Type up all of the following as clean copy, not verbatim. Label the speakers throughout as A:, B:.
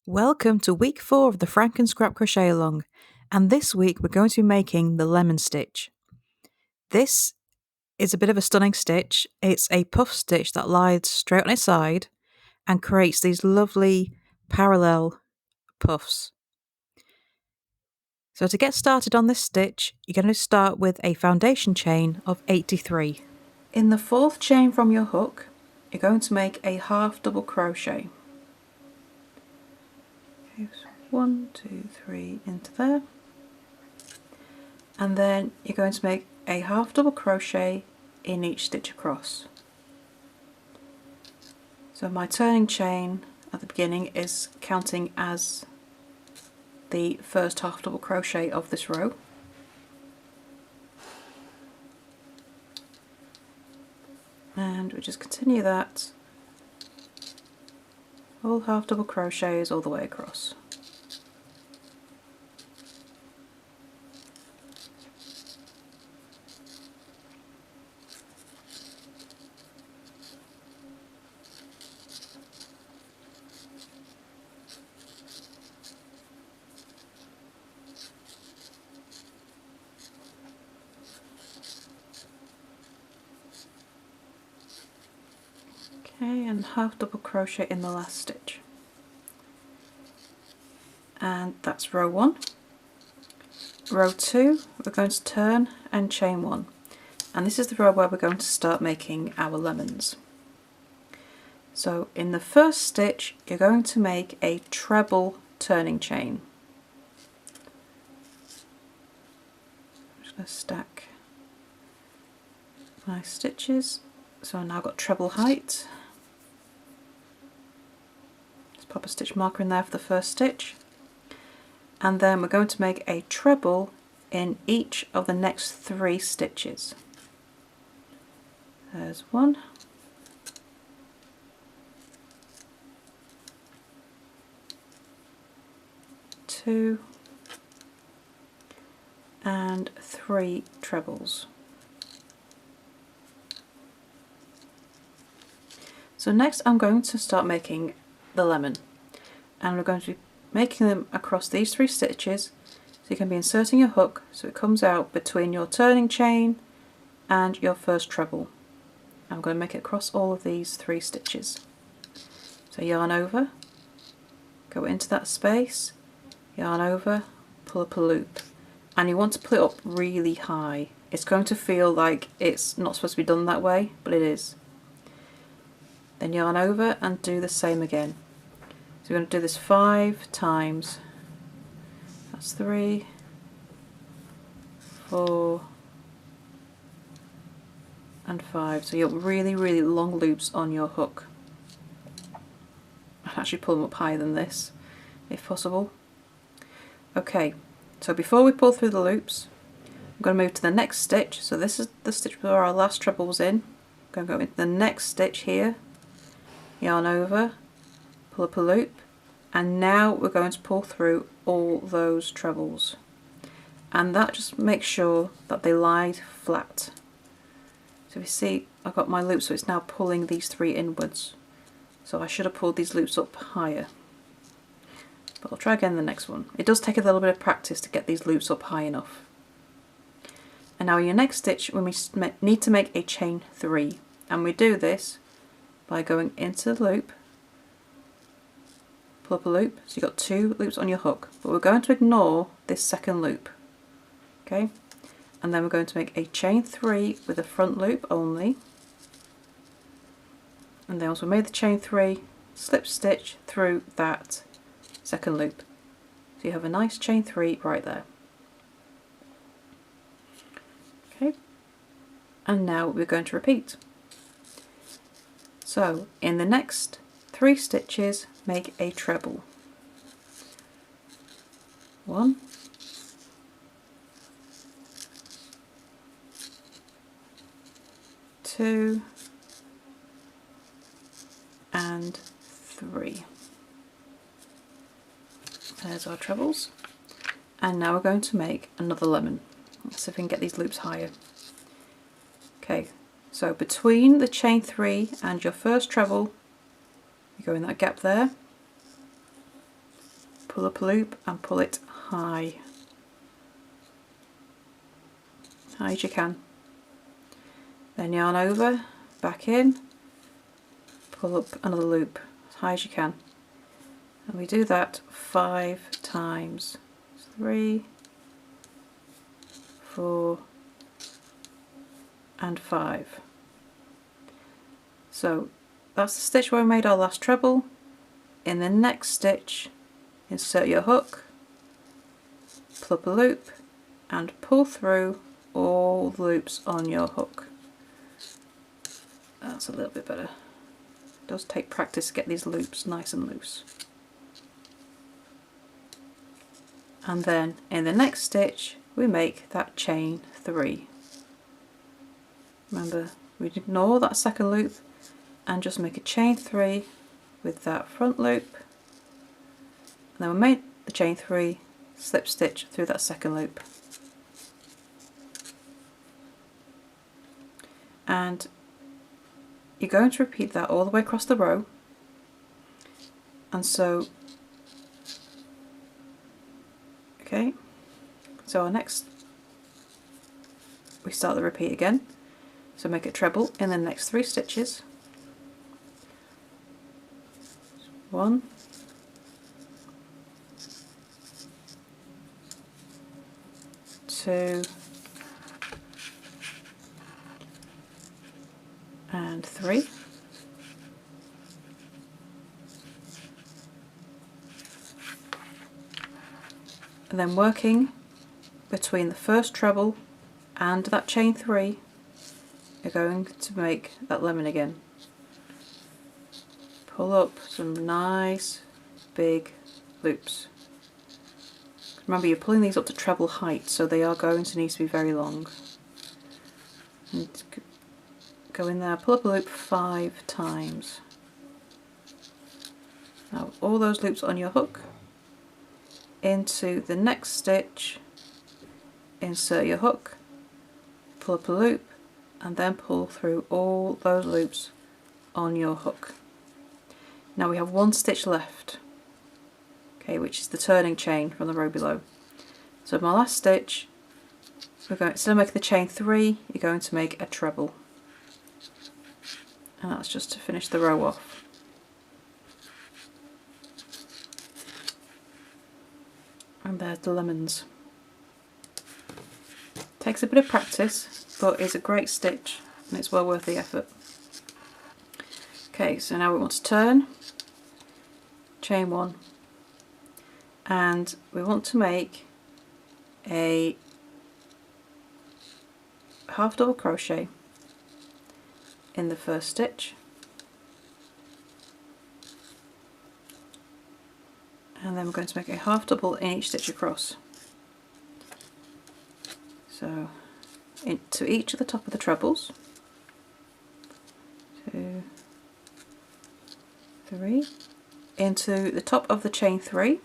A: Welcome to week 4 of the FrankenScrap Crochet Along, and this week we're going to be making the lemon stitch. This is a bit of a stunning stitch. It's a puff stitch that lies straight on its side and creates these lovely parallel puffs. So to get started on this stitch, you're going to start with a foundation chain of 83. In the 4th chain from your hook, you're going to make a half double crochet. 1, 2, 3 into there, and then you're going to make a half double crochet in each stitch across. So my turning chain at the beginning is counting as the first half double crochet of this row. And we just continue that, all half double crochets all the way across. Okay, and half double crochet in the last stitch. And that's row 1. Row 2, we're going to turn and chain 1. And this is the row where we're going to start making our lemons. So in the first stitch, you're going to make a treble turning chain. I'm just going to stack my stitches. So I've now got treble height. Just pop a stitch marker in there for the first stitch. And then we're going to make a treble in each of the next 3 stitches. There's 1, 2, and 3 trebles. So next I'm going to start making the lemon, and we're going to be making them across these 3 stitches, so you can be inserting your hook so it comes out between your turning chain and your first treble. I'm going to make it across all of these 3 stitches. So yarn over, go into that space, yarn over, pull up a loop, and you want to pull it up really high. It's going to feel like it's not supposed to be done that way, but it is. Then yarn over and do the same again. So we're going to do this 5 times. That's 3, 4, and 5. So you have really long loops on your hook. I'd actually pull them up higher than this, if possible. Okay, so before we pull through the loops, I'm going to move to the next stitch. So this is the stitch where our last treble was in. I'm going to go into the next stitch here, yarn over, pull up a loop, and now we're going to pull through all those trebles. And that just makes sure that they lie flat. So you see, I've got my loop, so it's now pulling these 3 inwards. So I should have pulled these loops up higher. But I'll try again the next one. It does take a little bit of practice to get these loops up high enough. And now in your next stitch, when we need to make a chain 3, and we do this by going into the loop, pull up a loop, so you've got 2 loops on your hook, but we're going to ignore this second loop. Okay, and then we're going to make a chain 3 with a front loop only, and then once we made the chain 3, slip stitch through that second loop. So you have a nice chain 3 right there. Okay, and now we're going to repeat. So in the next 3 stitches, make a treble. 1, 2, and 3. There's our trebles. And now we're going to make another lemon. Let's see if we can get these loops higher. Okay, so between the chain 3 and your first treble, you go in that gap there, pull up a loop and pull it high as you can. Then yarn over, back in, pull up another loop as high as you can, and we do that 5 times. 3, 4 and 5. So that's the stitch where we made our last treble. In the next stitch, insert your hook, pull up a loop and pull through all the loops on your hook. That's a little bit better. It does take practice to get these loops nice and loose. And then in the next stitch we make that chain 3. Remember, we ignore that second loop and just make a chain 3 with that front loop, and then we make the chain 3, slip stitch through that second loop, and you're going to repeat that all the way across the row. And so okay, so our next, we start the repeat again, so make a treble in the next 3 stitches. 1, 2 and 3. And then working between the first treble and that chain 3, you're going to make that lemon again. Pull up some nice big loops. Remember, you're pulling these up to treble height, so they are going to need to be very long. And go in there, pull up a loop 5 times. Now all those loops on your hook, into the next stitch, insert your hook, pull up a loop, and then pull through all those loops on your hook. Now we have 1 stitch left, okay, which is the turning chain from the row below. So my last stitch, we're going, instead of making the chain 3, you're going to make a treble, and that's just to finish the row off. And there's the lemons. Takes a bit of practice, but it's a great stitch and it's well worth the effort. Okay, so now we want to turn, chain 1, and we want to make a half double crochet in the first stitch, and then we're going to make a half double in each stitch across. So into each of the top of the trebles, 2, 3, into the top of the chain 3,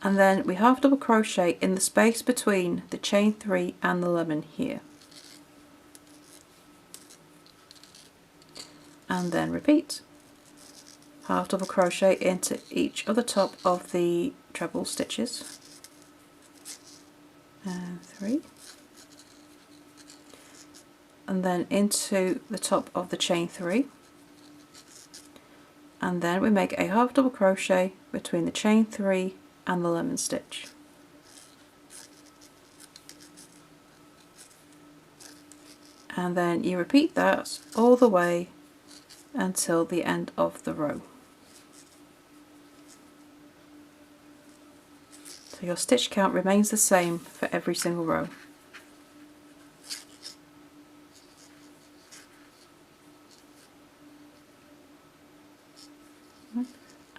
A: and then we half double crochet in the space between the chain 3 and the lemon here, and then repeat, half double crochet into each of the top of the treble stitches, and 3, and then into the top of the chain 3, and then we make a half double crochet between the chain 3 and the lemon stitch, and then you repeat that all the way until the end of the row. So your stitch count remains the same for every single row.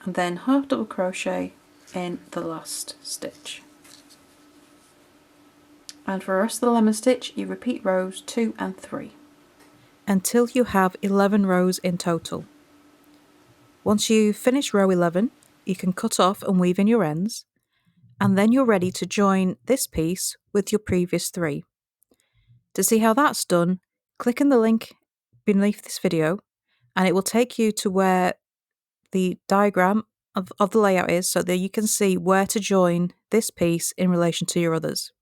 A: And then half double crochet in the last stitch. And for the rest of the lemon stitch you repeat rows 2 and 3 until you have 11 rows in total. Once you finish row 11, you can cut off and weave in your ends, and then you're ready to join this piece with your previous 3. To see how that's done, click on the link beneath this video and it will take you to where the diagram of the layout is so that you can see where to join this piece in relation to your others.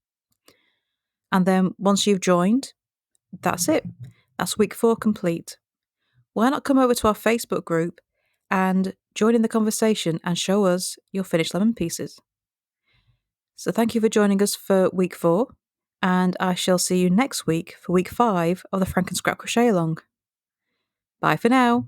A: And then once you've joined, that's it. That's week 4 complete. Why not come over to our Facebook group and join in the conversation and show us your finished lemon pieces? So thank you for joining us for week 4, and I shall see you next week for week 5 of the FrankenScrap Crochet Along. Bye for now.